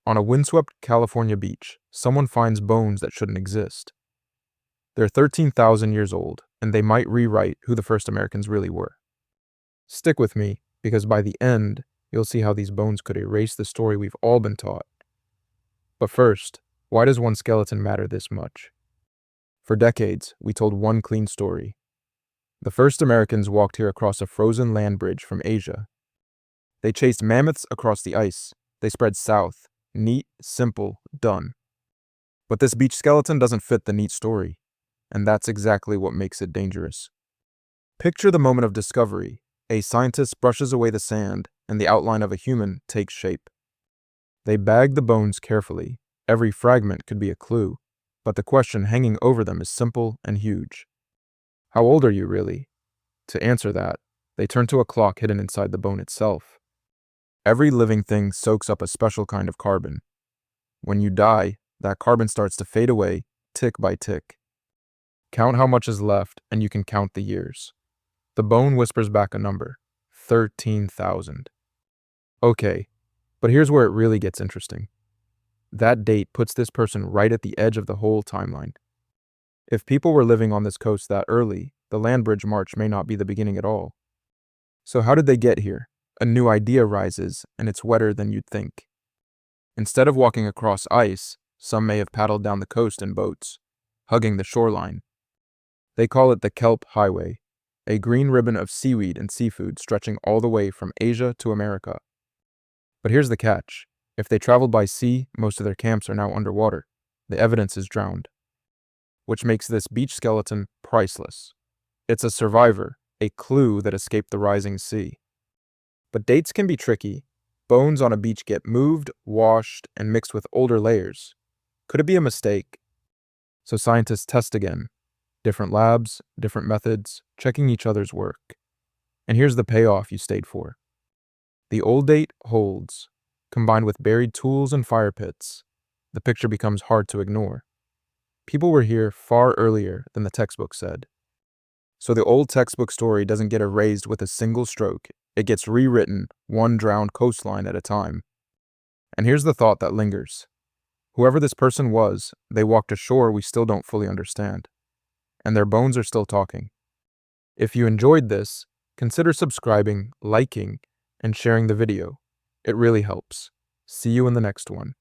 On a windswept California beach, someone finds bones that shouldn't exist. They're 13,000 years old, and they might rewrite who the first Americans really were. Stick with me, because by the end, you'll see how these bones could erase the story we've all been taught. But first, why does one skeleton matter this much? For decades, we told one clean story. The first Americans walked here across a frozen land bridge from Asia. They chased mammoths across the ice. They spread south. Neat, simple, done. But this beach skeleton doesn't fit the neat story, and that's exactly what makes it dangerous. Picture the moment of discovery. A scientist brushes away the sand, and the outline of a human takes shape. They bag the bones carefully. Every fragment could be a clue, but the question hanging over them is simple and huge. How old are you, really? To answer that, they turn to a clock hidden inside the bone itself. Every living thing soaks up a special kind of carbon. When you die, that carbon starts to fade away, tick by tick. Count how much is left, and you can count the years. The bone whispers back a number, 13,000. Okay, but here's where it really gets interesting. That date puts this person right at the edge of the whole timeline. If people were living on this coast that early, the land bridge march may not be the beginning at all. So how did they get here? A new idea rises, and it's wetter than you'd think. Instead of walking across ice, some may have paddled down the coast in boats, hugging the shoreline. They call it the Kelp Highway, a green ribbon of seaweed and seafood stretching all the way from Asia to America. But here's the catch. If they traveled by sea, most of their camps are now underwater. The evidence is drowned, which makes this beach skeleton priceless. It's a survivor, a clue that escaped the rising sea. But dates can be tricky. Bones on a beach get moved, washed, and mixed with older layers. Could it be a mistake? So scientists test again. Different labs, different methods, checking each other's work. And here's the payoff you stayed for. The old date holds. Combined with buried tools and fire pits, the picture becomes hard to ignore. People were here far earlier than the textbook said. So the old textbook story doesn't get erased with a single stroke. It gets rewritten one drowned coastline at a time. And here's the thought that lingers. Whoever this person was, they walked ashore we still don't fully understand. And their bones are still talking. If you enjoyed this, consider subscribing, liking, and sharing the video. It really helps. See you in the next one.